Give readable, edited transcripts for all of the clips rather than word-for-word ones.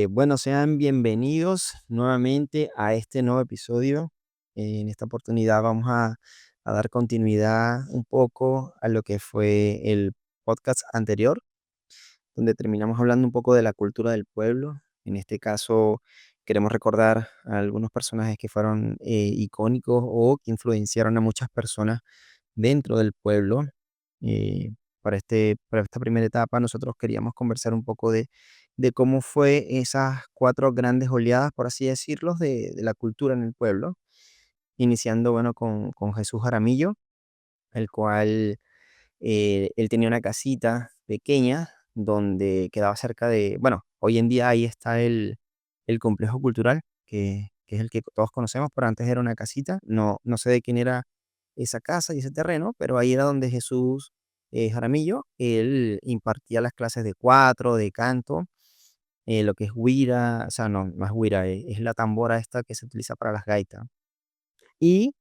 Bueno, sean bienvenidos nuevamente a este nuevo episodio. En esta oportunidad vamos a dar continuidad un poco a lo que fue el podcast anterior, donde terminamos hablando un poco de la cultura del pueblo. En este caso, queremos recordar a algunos personajes que fueron icónicos o que influenciaron a muchas personas dentro del pueblo. Eh, para esta primera etapa, nosotros queríamos conversar un poco de cómo fue esas cuatro grandes oleadas, por así decirlo, de la cultura en el pueblo, iniciando, bueno, con Jesús Jaramillo, el cual él tenía una casita pequeña donde quedaba cerca de, bueno, hoy en día ahí está el complejo cultural, que es el que todos conocemos, pero antes era una casita. No sé de quién era esa casa y ese terreno, pero ahí era donde Jesús Jaramillo, él impartía las clases de cuatro, de canto, lo que es güira, o sea, no es güira, es la tambora esta que se utiliza para las gaitas. Y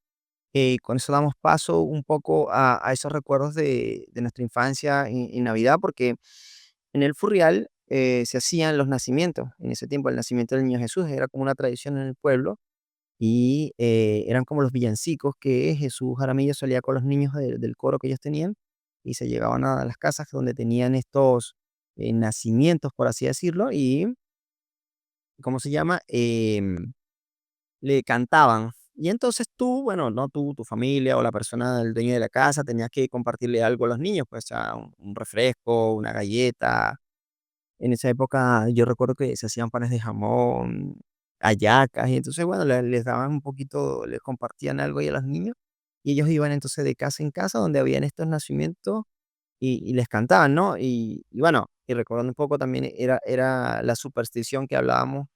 con eso damos paso un poco a esos recuerdos de nuestra infancia en Navidad, porque en el Furrial se hacían los nacimientos. En ese tiempo, el nacimiento del niño Jesús era como una tradición en el pueblo y eran como los villancicos que Jesús Jaramillo solía con los niños del coro que ellos tenían y se llegaban a las casas donde tenían estos nacimientos, por así decirlo, y, ¿cómo se llama? Le cantaban. Y entonces tú, bueno, no tú, tu familia o la persona, el dueño de la casa, tenías que compartirle algo a los niños, pues, o sea, un refresco, una galleta. En esa época yo recuerdo que se hacían panes de jamón, hallacas, y entonces, bueno, les daban un poquito, les compartían algo ahí a los niños, y ellos iban entonces de casa en casa donde habían estos nacimientos y les cantaban, ¿no? Y bueno, y recordando un poco también era la superstición que hablábamos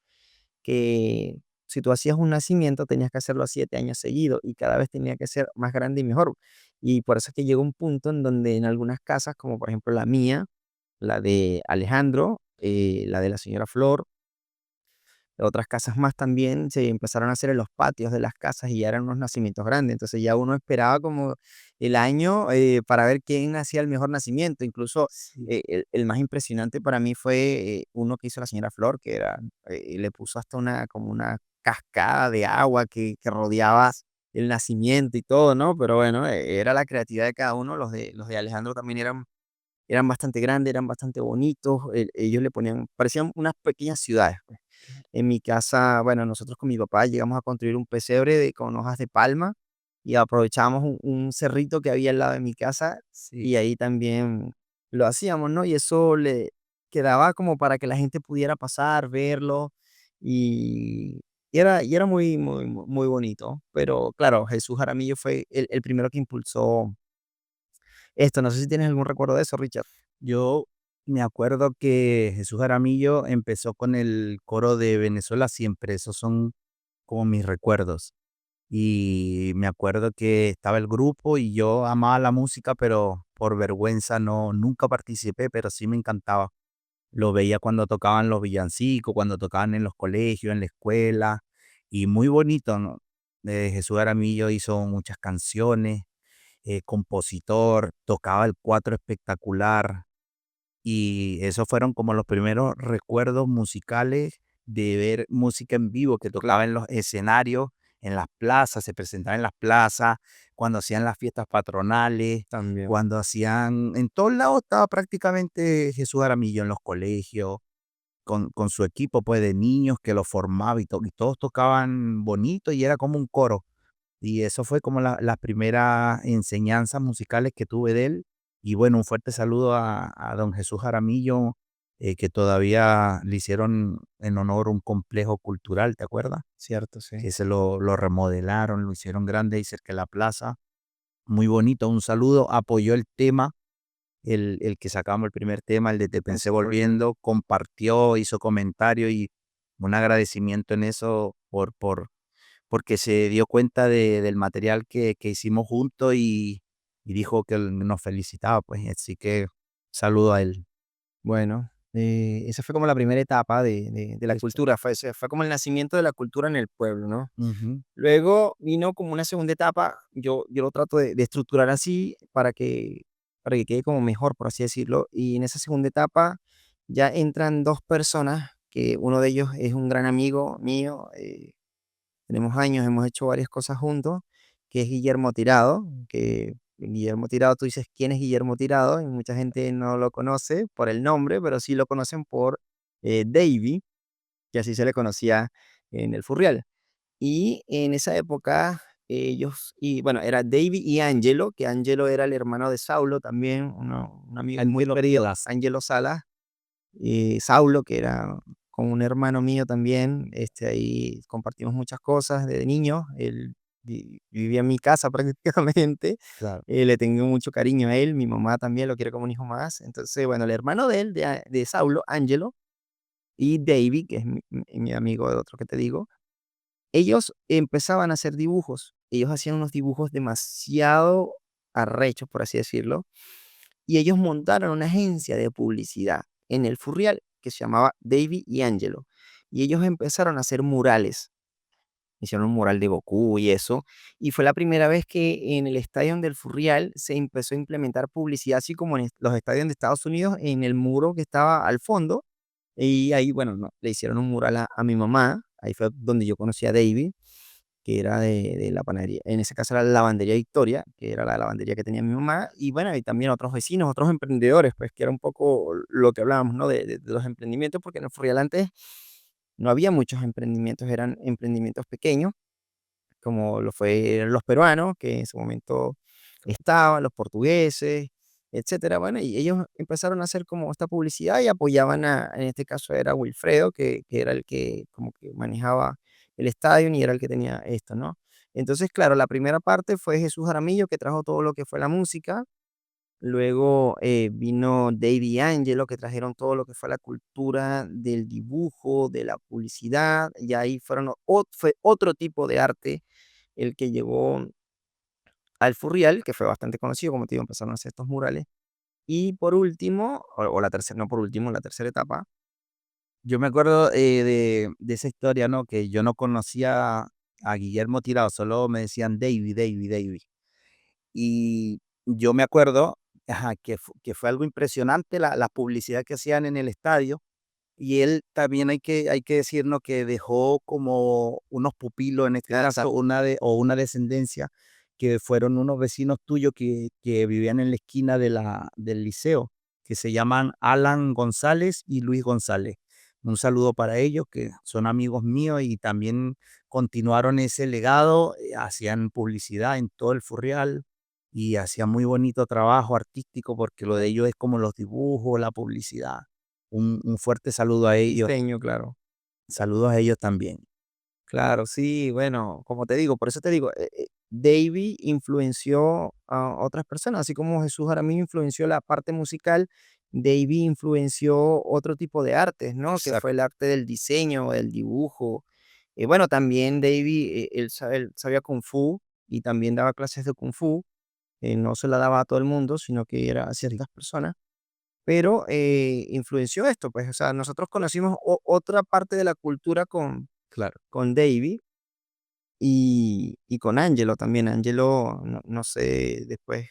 que si tú hacías un nacimiento tenías que hacerlo a 7 años seguidos y cada vez tenía que ser más grande y mejor. Y por eso es que llegó un punto en donde en algunas casas, como por ejemplo la mía, la de Alejandro, la de la señora Flor, otras casas más también se empezaron a hacer en los patios de las casas y ya eran unos nacimientos grandes. Entonces ya uno esperaba como el año para ver quién hacía el mejor nacimiento. Incluso Sí, el más impresionante para mí fue uno que hizo la señora Flor, que era, le puso hasta como una cascada de agua que rodeaba el nacimiento y todo, ¿no? Pero bueno, era la creatividad de cada uno. Los de Alejandro también eran bastante grandes, eran bastante bonitos. Ellos le ponían, parecían unas pequeñas ciudades, pues. En mi casa, bueno, nosotros con mi papá llegamos a construir un pesebre con hojas de palma y aprovechábamos un cerrito que había al lado de mi casa sí. y ahí también lo hacíamos, ¿no? Y eso le quedaba como para que la gente pudiera pasar, verlo y, y era muy bonito. Pero claro, Jesús Jaramillo fue el primero que impulsó esto. No sé si tienes algún recuerdo de eso, Richard. Yo me acuerdo que Jesús Jaramillo empezó con el coro de Venezuela siempre, esos son como mis recuerdos. Y me acuerdo que estaba el grupo y yo amaba la música, pero por vergüenza nunca participé, pero sí me encantaba. Lo veía cuando tocaban los villancicos, cuando tocaban en los colegios, en la escuela, y muy bonito, ¿no? Jesús Jaramillo hizo muchas canciones, compositor, tocaba el cuatro espectacular. Y esos fueron como los primeros recuerdos musicales de ver música en vivo que tocaba en los escenarios, en las plazas, se presentaba en las plazas, cuando hacían las fiestas patronales, También. cuando hacían, en todos lados estaba prácticamente Jesús Aramillo en los colegios, con su equipo pues de niños que lo formaba y todos tocaban bonito y era como un coro. Y eso fue como las primeras enseñanzas musicales que tuve de él. Y bueno, un fuerte saludo a don Jesús Jaramillo, que todavía le hicieron en honor un complejo cultural, ¿te acuerdas? Cierto, sí. Que se lo remodelaron, lo hicieron grande ahí cerca de la plaza. Muy bonito, un saludo. Apoyó el tema, el que sacamos el primer tema, el de Te pensé volviendo, compartió, hizo comentario y un agradecimiento en eso porque se dio cuenta del material que hicimos juntos y dijo que él nos felicitaba, pues, así que saludo a él. Bueno, esa fue como la primera etapa de la Eso. cultura, fue como el nacimiento de la cultura en el pueblo, ¿no? Ujú. Luego vino como una segunda etapa, yo lo trato de estructurar así para que quede como mejor, por así decirlo, y en esa segunda etapa ya entran 2 personas que uno de ellos es un gran amigo mío, tenemos años, hemos hecho varias cosas juntos, que es Guillermo Tirado, que Guillermo Tirado, tú dices, ¿quién es Guillermo Tirado? Y mucha gente no lo conoce por el nombre, pero sí lo conocen por Davy, que así se le conocía en el Furriel. Y en esa época ellos, y bueno, era Davy y Angelo, que Angelo era el hermano de Saulo también, un amigo muy Angelo querido, Salas. Angelo Salas, y Saulo, que era como un hermano mío también, ahí compartimos muchas cosas de niño, él vivía en mi casa prácticamente, Claro. le tengo mucho cariño a él, mi mamá también lo quiere como un hijo más, entonces, bueno, el hermano de él, de Saulo, Angelo, y Davy, que es mi amigo de otro que te digo, ellos empezaban a hacer dibujos. Ellos hacían unos dibujos demasiado arrechos, por así decirlo, y ellos montaron una agencia de publicidad en el Furriel que se llamaba Davy y Angelo. Y ellos empezaron a hacer murales. Hicieron un mural de Goku y eso. Y fue la primera vez que en el estadio del Furriel se empezó a implementar publicidad, así como en los estadios de Estados Unidos, en el muro que estaba al fondo. Y ahí, bueno, no, le hicieron un mural a mi mamá. Ahí fue donde yo conocí a Davy, que era de la panadería. En ese caso era la lavandería Victoria, que era la lavandería que tenía mi mamá. Y bueno, y también otros vecinos, otros emprendedores, pues que era un poco lo que hablábamos, ¿no? De los emprendimientos, porque en el Furriel antes no había muchos emprendimientos, eran emprendimientos pequeños como lo fue los peruanos, que en su momento estaban, los portugueses, etcétera. Bueno, y ellos empezaron a hacer como esta publicidad y apoyaban en este caso era Wilfredo, que era el que como que manejaba el estadio y era el que tenía esto, ¿no? Entonces, claro, la primera parte fue Jesús Jaramillo, que trajo todo lo que fue la música. Luego vino Davy Angelo, que trajeron todo lo que fue la cultura del dibujo, de la publicidad, y ahí fue otro tipo de arte el que llegó al Furriel, que fue bastante conocido, como te digo, empezaron a hacer estos murales. Y por último, o la tercera, no por último, la tercera etapa, Yo me acuerdo, de esa historia, ¿no? Que yo no conocía a Guillermo Tirado, solo me decían Davy, Davy, Davy. Y yo me acuerdo, ajá, que fue algo impresionante la publicidad que hacían en el estadio. Y él también hay que decirnos que dejó como unos pupilos, en este caso, exacto, una descendencia, que fueron unos vecinos tuyos que vivían en la esquina del liceo, que se llaman Alan González y Luis González. Un saludo para ellos, que son amigos míos y también continuaron ese legado, hacían publicidad en todo el Furrial y hacían muy bonito trabajo artístico, porque lo de ellos es como los dibujos, la publicidad. Un fuerte saludo a ellos, diseño, claro. saludos a ellos también. Claro, sí, bueno, como te digo, por eso te digo, Davy influenció a otras personas, así como Jesús Jaramillo influenció la parte musical, Davy influenció otro tipo de artes, ¿no? Que fue Exacto, el arte del diseño, del dibujo. Bueno, también Davy, él sabía Kung Fu y también daba clases de Kung Fu, no se la daba a todo el mundo, sino que era a sí, ciertas personas, pero influenció esto, pues, o sea, nosotros conocimos otra parte de la cultura claro. con Davy y con Angelo también. Angelo, no sé después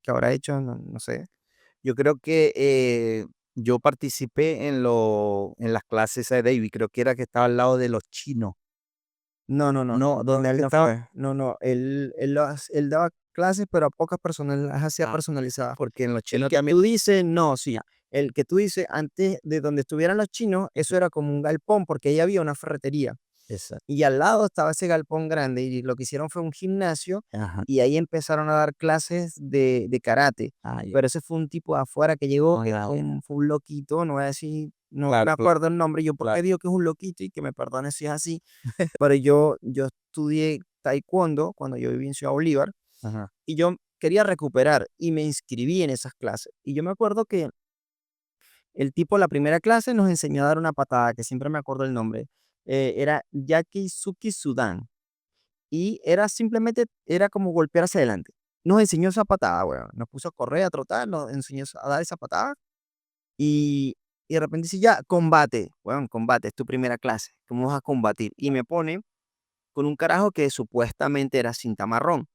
qué habrá hecho, no sé. Yo creo que, yo participé en las clases de David, creo que era que estaba al lado de los chinos. No, No, con ¿dónde es él que no estaba? fue. No, él daba clases, pero a pocas personas, las hacía Ah, personalizadas. porque en los El chinos que también tú dices, no, sí, el que tú dices, antes de donde estuvieran los chinos, eso era como un galpón, porque ahí había una ferretería. exacto, Y al lado estaba ese galpón grande y lo que hicieron fue un gimnasio ajá, y ahí empezaron a dar clases de karate. ya, Pero ese fue un tipo de afuera que llegó, que ya, fue un loquito, no voy a decir, no claro, me acuerdo el nombre, yo por claro, qué digo que es un loquito y que me perdone si es así, pero yo estudié taekwondo cuando yo viví en Ciudad Bolívar ajá, y yo quería recuperar y me inscribí en esas clases. Y yo me acuerdo que el tipo, la primera clase nos enseñó a dar una patada, que siempre me acuerdo el nombre, era Yakizuki Sudan. Y era simplemente, era como golpear hacia adelante. Nos enseñó esa patada, weón. Nos puso a correr, a trotar, nos enseñó a dar esa patada. Y, y de repente dice, ya, combate. Weón, combate, es tu primera clase. ¿Cómo vas a combatir? Y me pone con un carajo que supuestamente era cinta marrón.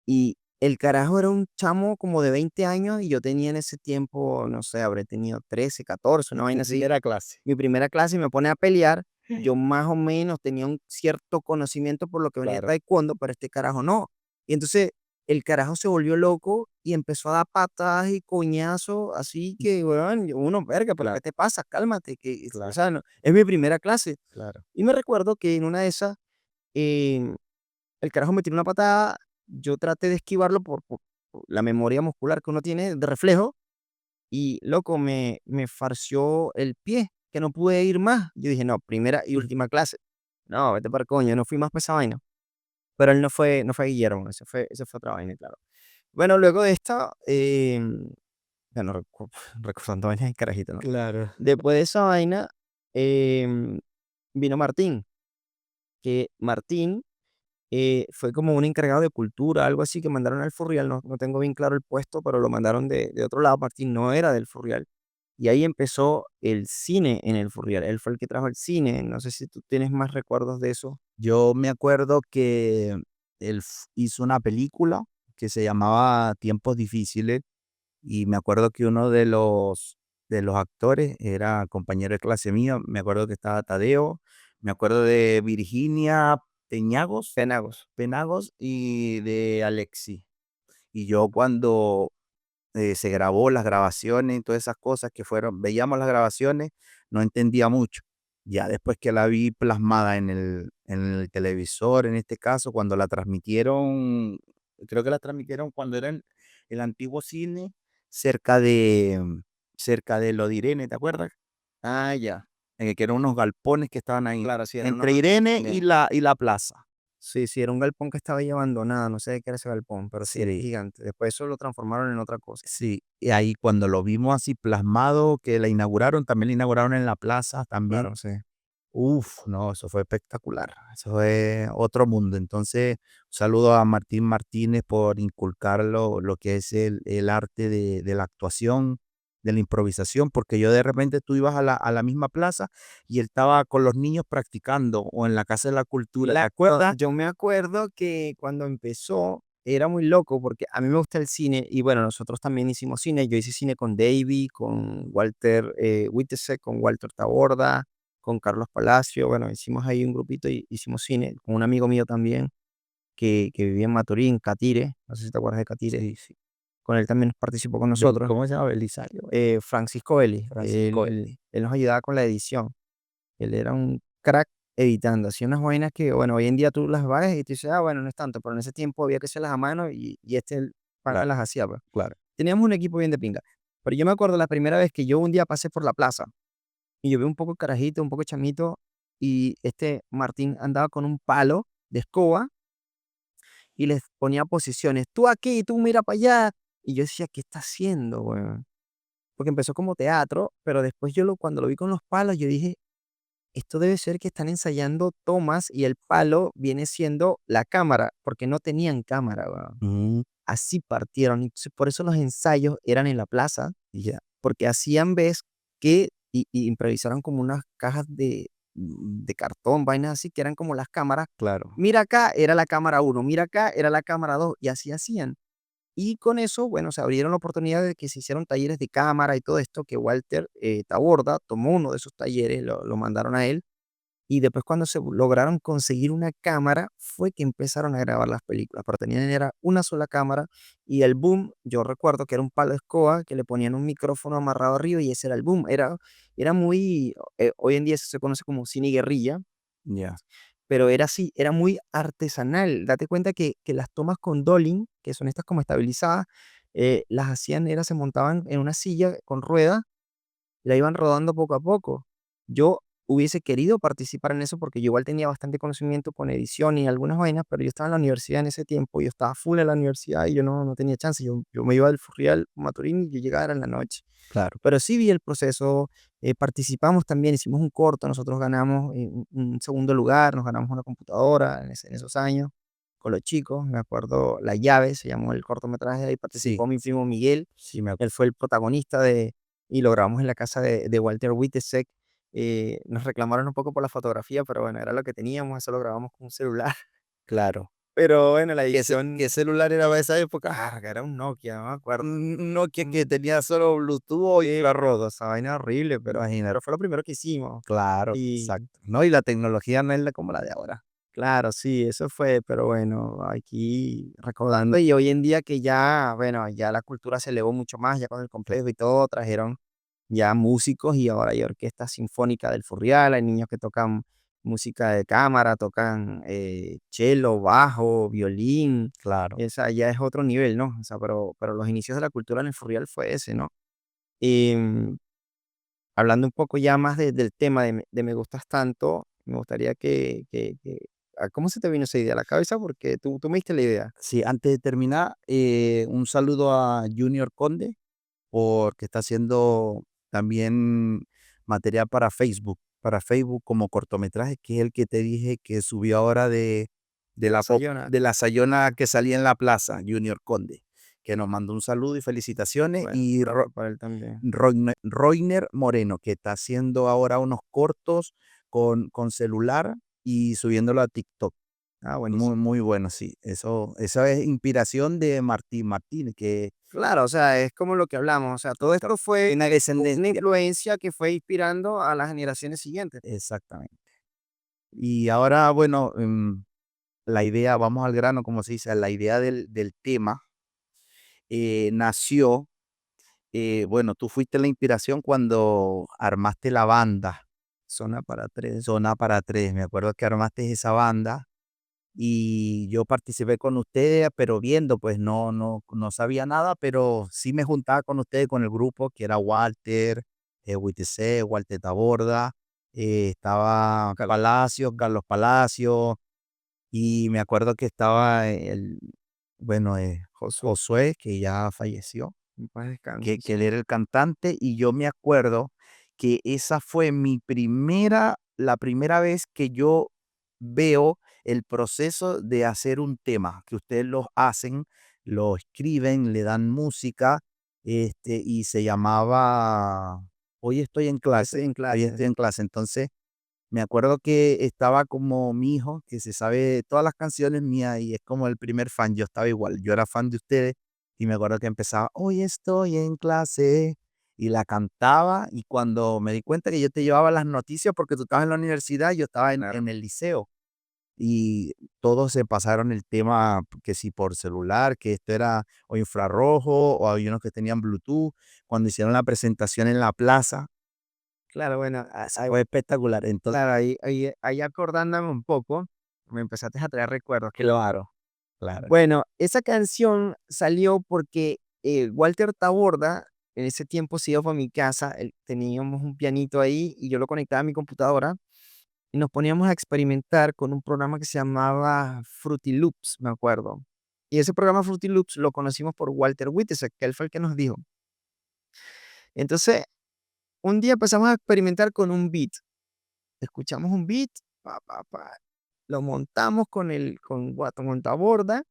Y el carajo era un chamo como de 20 años y yo tenía en ese tiempo, no sé, habré tenido 13, 14, una vaina Tu así. primera clase. Mi primera clase y me pone a pelear. Yo más o menos tenía un cierto conocimiento por lo que venía de Claro. taekwondo, pero este carajo no. Y entonces el carajo se volvió loco y empezó a dar patadas y coñazos, así que, weón, uno, verga, pero ¿qué Claro, te pasa? Cálmate, que, o claro, sea, no, es mi primera clase. claro. Y me recuerdo que en una de esas, em, el carajo me tiró una patada, yo traté de esquivarlo por la memoria muscular que uno tiene de reflejo y, loco, me farció el pie, que no pude ir más. Yo dije: "No, primera y última clase. No, vete para el coño", no fui más para esa vaina. Pero él no fue Guillermo, ese fue otra vaina, claro. Bueno, luego de esta, ya no recordando vainas de carajito, ¿no? Claro. Después de esa vaina, em, vino Martín, que Martín fue como un encargado de cultura, algo así, que mandaron al Furriel, no tengo bien claro el puesto, pero lo mandaron de otro lado. Martín no era del Furriel. Y ahí empezó el cine en el Furriel. Él fue el que trajo el cine. No sé si tú tienes más recuerdos de eso. Yo me acuerdo que él hizo una película que se llamaba Tiempos Difíciles y me acuerdo que uno de los actores era compañero de clase mía. Me acuerdo que estaba Tadeo, me acuerdo de Virginia Peñagos, Penagos. Penagos y de Alexi. Y yo cuando se grabó las grabaciones y todas esas cosas que fueron, veíamos las grabaciones, no entendía mucho. Ya después que la vi plasmada en el televisor, en este caso, cuando la transmitieron, creo que la transmitieron cuando era el antiguo cine, cerca cerca de lo de Irene, ¿te acuerdas? Ah, ya. Que eran unos galpones que estaban ahí, Claro, sí, era unos entre Irene de y la plaza. sí, sí, era un galpón que estaba ahí abandonado, no sé de qué era ese galpón, pero sí, es Sí, gigante. Después eso lo transformaron en otra cosa. sí, y ahí cuando lo vimos así plasmado, que la inauguraron, también la inauguraron en la plaza, también. Claro, sí. Uf, no, eso fue espectacular. Eso fue otro mundo. Entonces, un saludo a Martín Martínez por inculcar lo que es el arte de la actuación, de la improvisación, porque yo de repente tú ibas a a la misma plaza y él estaba con los niños practicando o en la Casa de la Cultura, ¿te Claro, acuerdas? yo me acuerdo que cuando empezó era muy loco porque a mí me gusta el cine y bueno, nosotros también hicimos cine. Yo hice cine con Davey, con Walter Whitesec, con Walter Taborda, con Carlos Palacio. Bueno, hicimos ahí un grupito y hicimos cine con un amigo mío también que vivía en Maturín, Catire. No sé si te acuerdas de Catire. Sí, sí. Con él también participó con nosotros. ¿Cómo se llama? Belisario. Francisco Vélez, Francisco. él nos ayudaba con la edición. Él era un crack editando, hacía unas vainas que, bueno, hoy en día tú las ves y tú dices: "Ah, bueno, no es tanto", pero en ese tiempo había que hacerlas a mano y el pana Claro, las hacía, pues. claro. Teníamos un equipo bien de pinga. Pero yo me acuerdo la primera vez que yo un día pasé por la plaza y yo vi un poco carajito, un poco chamito, y este Martín andaba con un palo de escoba y les ponía posiciones: "Tú aquí, tú mira para allá". Y yo decía: "¿Qué está haciendo, weón?". Porque empezó como teatro, pero después cuando lo vi con los palos, yo dije: "Esto debe ser que están ensayando tomas y el palo viene siendo la cámara", porque no tenían cámara, weón. Mm, Así partieron. Entonces, por eso los ensayos eran en la plaza, ya, porque hacían ves que y improvisaron como unas cajas de cartón, vainas así, que eran como las cámaras. claro, Mira acá, era la cámara uno, mira acá, era la cámara 2 y así hacían. Y con eso, bueno, se abrieron la oportunidad de que se hicieron talleres de cámara y todo esto, que Walter Taborda tomó uno de esos talleres, lo mandaron a él, y después cuando lograron conseguir una cámara, fue que empezaron a grabar las películas, pero tenían era una sola cámara y el boom, yo recuerdo que era un palo de escoba que le ponían un micrófono amarrado arriba y ese era el boom. Era muy, hoy en día eso se conoce como cine guerrilla, ya, pero era así, era muy artesanal. Date cuenta que las tomas con dolly, que son estas como estabilizadas, las hacían, se montaban en una silla con ruedas la iban rodando poco a poco. Yo hubiese querido participar en eso porque yo igual tenía bastante conocimiento con edición y algunas vainas, pero yo estaba en la universidad en ese tiempo, yo estaba full en la universidad y yo no tenía chance. Yo me iba del Furriel Maturín y yo llegaba era en la noche. claro. Pero sí vi el proceso, participamos también, hicimos un corto, nosotros ganamos un segundo lugar, nos ganamos una computadora en esos años con los chicos. Me acuerdo La Llave, se llamó el cortometraje, ahí Sí, participó mi primo Miguel, sí me él fue el protagonista y lo grabamos en la casa de Walter Whitesec. Nos reclamaron un poco por la fotografía, pero bueno, era lo que teníamos, eso lo grabamos con un celular. claro. Pero bueno, la ¿Qué edición, celular era para esa época? era un Nokia, no me acuerdo. Un Nokia Mm, que tenía solo Bluetooth o sí, infrarrodo. esa vaina horrible, pero Imagínate. fue lo primero que hicimos. Claro, Y exacto. No, y la tecnología no es como la de ahora. claro, sí, eso fue, pero bueno, aquí recordando. Y hoy en día que ya, bueno, ya la cultura se elevó mucho más, ya con el complejo y todo, trajeron ya músicos y ahora hay orquesta sinfónica del Furrial, hay niños que tocan música de cámara, tocan cello, bajo, violín, Claro. esa ya es otro nivel, ¿no? O sea, pero los inicios de la cultura en el Furrial fue ese, ¿no? Em, Hablando un poco ya más del tema de Me Gustas Tanto, me gustaría ¿cómo se te vino esa idea a la cabeza? Porque tú me diste la idea. Sí, antes de terminar, un saludo a Junior Conde, porque está haciendo también material para Facebook como cortometraje, que es el que te dije que subió ahora de La la pop Sayona. de la Sayona que salía en la plaza, Junior Conde, que nos mandó un saludo y felicitaciones, Bueno, un y abrazo para él también. Roiner Moreno, que está haciendo ahora unos cortos con celular y subiéndolo a TikTok. Ah, Muy, buenísimo. muy bueno, sí. Eso es inspiración de Martín Martínez, que Claro, o sea, es como lo que hablamos, o sea, todo esto fue tiene una descendencia. influencia que fue inspirando a las generaciones siguientes. Exactamente. Y ahora, bueno, la idea, vamos al grano, como se dice, la idea del tema nació, bueno, tú fuiste la inspiración cuando armaste la banda, Zona para tres. Zona para Tres. Me acuerdo que armaste esa banda y yo participé con ustedes, pero viendo, pues no sabía nada, pero sí me juntaba con ustedes, con el grupo, que era Walter, WTC, Walter Taborda, estaba Carlos, Palacios, Carlos Palacios, y me acuerdo que estaba bueno, Josué, Josué, que ya falleció, en paz descanse, que sí. él era el cantante, y yo me acuerdo que esa fue la primera vez que yo veo el proceso de hacer un tema, que ustedes lo hacen, lo escriben, le dan música, y se llamaba Hoy estoy en Estoy clase, en hoy clase. estoy en clase. Entonces, me acuerdo que estaba como mi hijo, que se sabe todas las canciones mías y es como el primer fan. Yo estaba igual, yo era fan de ustedes y me acuerdo que empezaba, hoy estoy en clase y la cantaba, y cuando me di cuenta que yo te llevaba las noticias porque tú estabas en la universidad, yo estaba Claro. en el liceo, y todos se pasaron el tema, que si por celular, que esto era o infrarrojo o hay unos que tenían Bluetooth. Cuando hicieron la presentación en la plaza, Claro, bueno, fue espectacular. Entonces, claro, ahí acordándome un poco, me empezaste a traer recuerdos. claro, claro. Bueno, esa canción salió porque Walter Taborda en ese tiempo se iba para mi casa, teníamos un pianito ahí y yo lo conectaba a mi computadora y nos poníamos a experimentar con un programa que se llamaba Fruity Loops, me acuerdo. Y ese programa Fruity Loops lo conocimos por Walter Whitesec, que él fue el que nos dijo. Entonces, un día empezamos a experimentar con un beat. Escuchamos un beat, pa, pa, pa, lo montamos con Taborda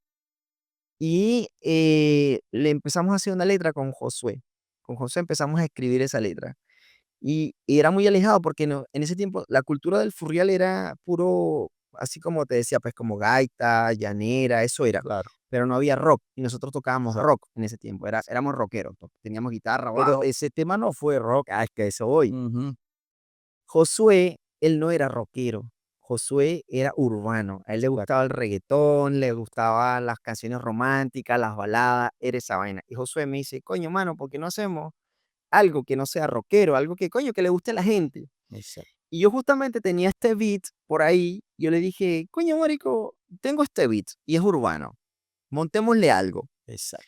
y le empezamos a hacer una letra con Josué. Con Josué empezamos a escribir esa letra. Y era muy alejado porque en ese tiempo la cultura del furrial era puro, así como te decía, pues como gaita, llanera, eso era. Claro, Pero no había rock y nosotros tocábamos exacto. rock en ese tiempo. Éramos rockeros, teníamos guitarra, Pero bajo. ese tema no fue rock. Es que eso hoy. Ujú, Josué, él no era rockero. Josué era urbano. A él le exacto, gustaba el reggaetón, le gustaban las canciones románticas, las baladas, era esa vaina. Y Josué me dice, coño, mano, ¿por qué no hacemos algo que no sea rockero? Algo que, coño, que le guste a la gente. exacto, Y yo justamente tenía este beat por ahí. Yo le dije, coño, marico, tengo este beat y es urbano. Montémosle algo. exacto.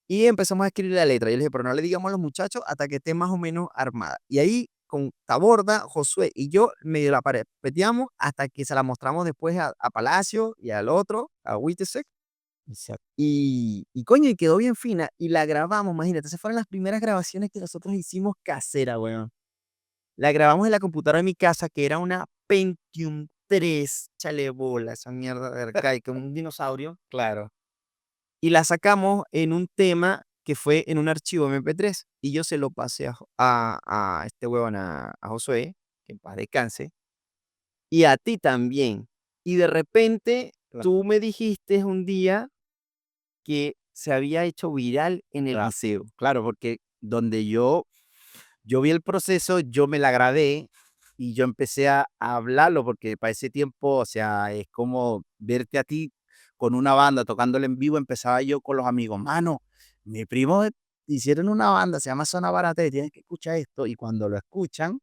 Y empezamos a escribir la letra. Yo le dije, pero no le digamos a los muchachos hasta que esté más o menos armada. Y ahí con Taborda, Josué y yo medio la repetíamos hasta que se la mostramos después a Palacio y al otro, a Witesec. Exacto. Y coño, y quedó bien fina. Y la grabamos, imagínate. Esas fueron las primeras grabaciones que nosotros hicimos casera, weón. La grabamos en la computadora de mi casa, que era una Pentium 3, chale bola, esa mierda de arcaica, un dinosaurio. Claro. Y la sacamos en un tema que fue en un archivo MP3 y yo se lo pasé a este huevón, a Josué, que en paz descanse, y a ti también. Y de repente tú me dijiste un día que se había hecho viral en el Claro, liceo. claro, porque donde yo vi el proceso, yo me la grabé y yo empecé a hablarlo, porque para ese tiempo, o sea, es como verte a ti con una banda tocándole en vivo, empezaba yo con los amigos, mano, mi primo hicieron una banda, se llama Zona Barata, y tienes que escuchar esto, y cuando lo escuchan,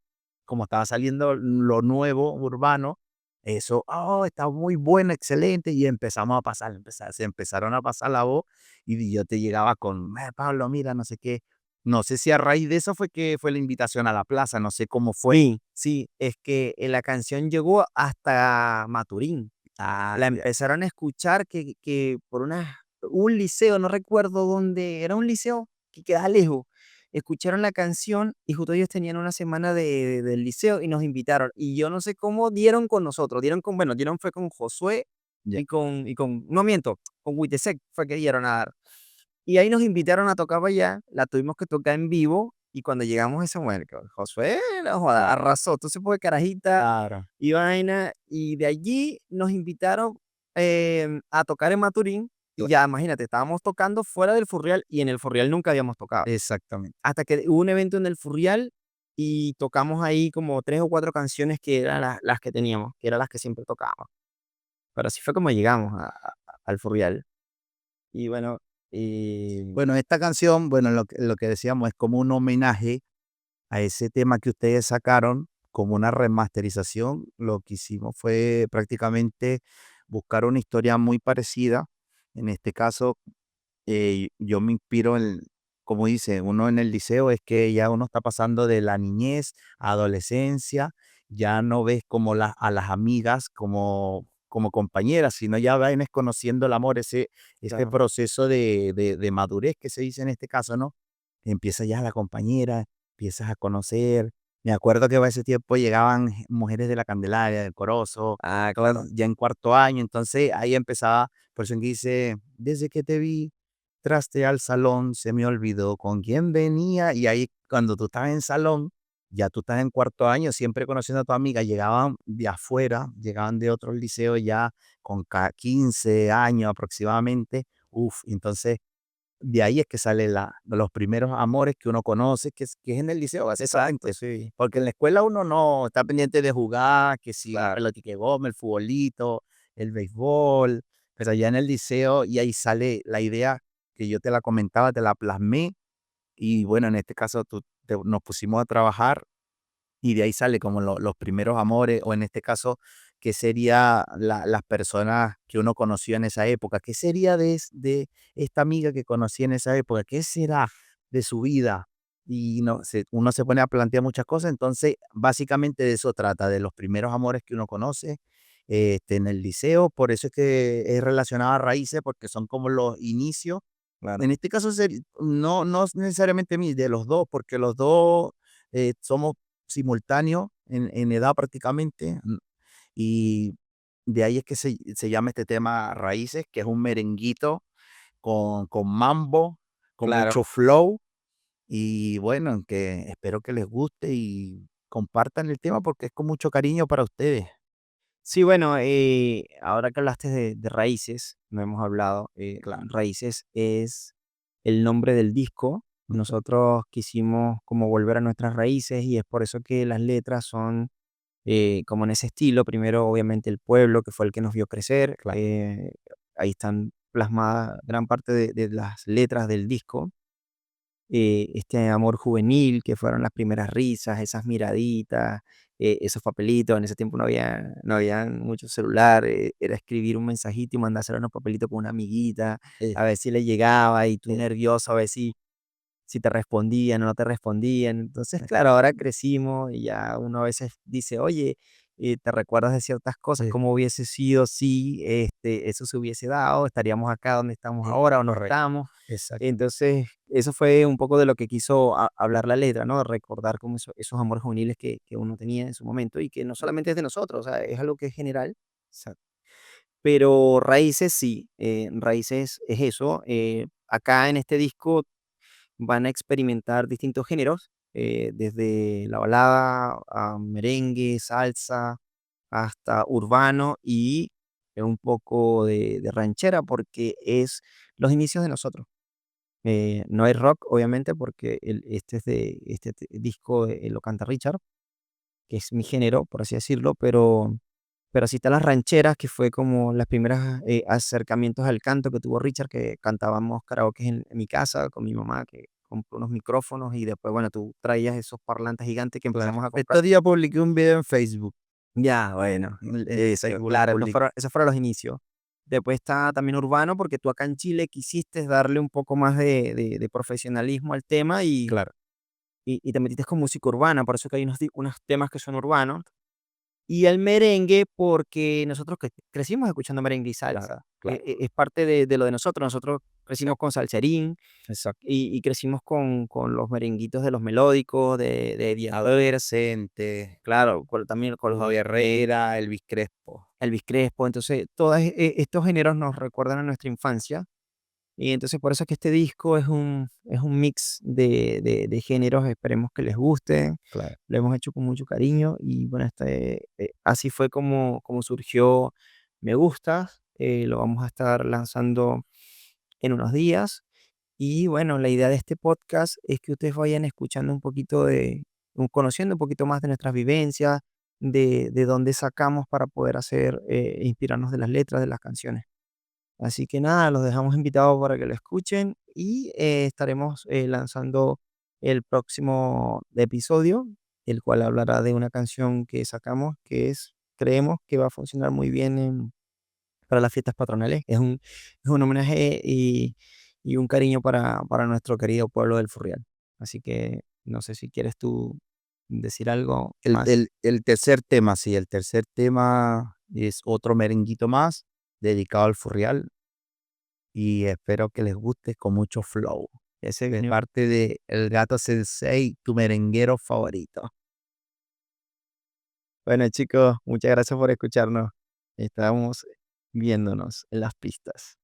como estaba saliendo lo nuevo, urbano, eso, oh, está muy bueno, excelente, y empezamos a pasar, se empezaron a pasar la voz, y yo te llegaba con, Pablo, mira, no sé qué, no sé si a raíz de eso fue que fue la invitación a la plaza, no sé cómo fue. Sí, sí, es que, la canción llegó hasta Maturín. Ah, La ya, empezaron a escuchar que por un liceo, no recuerdo dónde, era un liceo que queda lejos. Escucharon la canción y justo ellos tenían una semana del liceo y nos invitaron. Y yo no sé cómo dieron con nosotros, dieron con, bueno, dieron fue con Josué ya. y con, no miento, con Witesec fue que dieron a dar. Y ahí nos invitaron a tocar para allá, la tuvimos que tocar en vivo y cuando llegamos a ese momento, Josué, no joda, Claro, arrasó, entonces fue carajita claro. y vaina, y de allí nos invitaron a tocar en Maturín y Cla ya, imagínate, estábamos tocando fuera del Furrial y en el Furrial nunca habíamos tocado. exactamente. Hasta que hubo un evento en el Furrial y tocamos ahí como 3 o 4 canciones que eran las que teníamos, que eran las que siempre tocábamos. Pero así fue como llegamos al Furrial. Y bueno, y Bueno, esta canción, bueno, lo que decíamos es como un homenaje a ese tema que ustedes sacaron, como una remasterización. Lo que hicimos fue prácticamente buscar una historia muy parecida. En este caso, yo me inspiro en, como dice, uno en el liceo es que ya uno está pasando de la niñez a adolescencia, ya no ves como a las amigas como compañeras, sino ya vienes conociendo el amor, ese claro. proceso de madurez que se dice en este caso, ¿no? Empieza ya la compañera, empiezas a conocer. Me acuerdo que para ese tiempo llegaban mujeres de la Candelaria, del Corozo, Ah, claro. ya en cuarto año, entonces ahí empezaba, por eso que dice, desde que te vi, traste al salón, se me olvidó con quién venía, y ahí cuando tú estás en salón, ya tú estás en cuarto año, siempre conociendo a tu amiga, llegaban de afuera, llegaban de otros liceos ya con 15 años aproximadamente, entonces de ahí es que sale los primeros amores que uno conoce, que es en el liceo Exacto, básicamente, sí, porque en la escuela uno no está pendiente de jugar, que si la claro. pelotica de goma, el futbolito, el béisbol, pero allá en el liceo y ahí sale la idea que yo te la comentaba, te la plasmé y bueno, en este caso nos pusimos a trabajar y de ahí sale como los primeros amores, o en este caso, ¿qué sería las personas que uno conoció en esa época? ¿Qué sería de esta amiga que conocí en esa época? ¿Qué será de su vida? Y no, uno se pone a plantear muchas cosas, entonces básicamente de eso trata, de los primeros amores que uno conoce en el liceo, por eso es que es relacionado a raíces, porque son como los inicios. Claro. En este caso, no necesariamente de los dos, porque los dos somos simultáneos en edad prácticamente, y de ahí es que se llama este tema raíces, que es un merenguito con mambo, con Claro. mucho flow, y bueno, que espero que les guste y compartan el tema porque es con mucho cariño para ustedes. Sí, bueno, ahora que hablaste de Raíces, no hemos hablado, Claro. Raíces es el nombre del disco. Ujú. Nosotros quisimos como volver a nuestras raíces y es por eso que las letras son como en ese estilo. Primero, obviamente, el pueblo, que fue el que nos vio crecer. Claro. Ahí están plasmadas gran parte de las letras del disco. Este amor juvenil, que fueron las primeras risas, esas miraditas, esos papelitos. En ese tiempo no había mucho celular, era escribir un mensajito y mandárselo en un papelito con una amiguita, Eh, a ver si le llegaba y tú eh, nervioso a ver si te respondían o no te respondían. Entonces, eh, claro, ahora crecimos y ya uno a veces dice, oye, te recuerdas de ciertas cosas, eh, cómo hubiese sido si eso se hubiese dado, estaríamos acá donde estamos ahora o no correcto, estamos. exacto. Entonces, eso fue un poco de lo que quiso hablar la letra, ¿no? Recordar como esos amores juveniles que uno tenía en su momento y que no solamente es de nosotros, o sea, es algo que es general. Pero Raíces sí, Raíces es eso. Acá en este disco van a experimentar distintos géneros, desde la balada a merengue, salsa, hasta urbano y es un poco de ranchera porque es los inicios de nosotros. No hay rock, obviamente, porque este disco lo canta Richard, que es mi género, por así decirlo, pero sí están las rancheras, que fue como las primeras acercamientos al canto que tuvo Richard, que cantábamos karaoke en mi casa con mi mamá, que compró unos micrófonos y después, bueno, tú traías esos parlantes gigantes que Claro. empezamos a comprar. Estos días publiqué un video en Facebook. Ya, bueno, En eso, Facebook lo claro, publiqué. esos fueron los inicios. Después está también urbano, porque tú acá en Chile quisiste darle un poco más de profesionalismo al tema Claro, y te metiste con música urbana, por eso que hay unos temas que son urbanos. Y el merengue, porque nosotros crecimos escuchando merengue y claro, salsa. claro. Es parte de lo de nosotros. Nosotros crecimos con salserín Exacto. y crecimos con los merenguitos de los melódicos, de Eddie Vedder, Adolescente, claro, también con los Rubí Herrera, Elvis Crespo. Elvis Crespo. Entonces, todos estos géneros nos recuerdan a nuestra infancia. Y entonces por eso es que este disco es un mix de géneros, esperemos que les guste, Claro. lo hemos hecho con mucho cariño y bueno, así fue como surgió Me Gusta, lo vamos a estar lanzando en unos días y bueno, la idea de este podcast es que ustedes vayan escuchando un poquito conociendo un poquito más de nuestras vivencias, de dónde sacamos para poder inspirarnos de las letras de las canciones. Así que nada, los dejamos invitados para que lo escuchen y estaremos lanzando el próximo episodio, el cual hablará de una canción que sacamos creemos que va a funcionar muy bien para las fiestas patronales. Es un homenaje y un cariño para nuestro querido pueblo del Furrial. Así que no sé si quieres tú decir algo El más. el el tercer tema, sí, el tercer tema es otro merenguito más dedicado al Furrial y espero que les guste con mucho flow. Ese De viene. parte de El Gato Sensei, tu merenguero favorito. Bueno, chicos, muchas gracias por escucharnos. Estamos viéndonos en las pistas.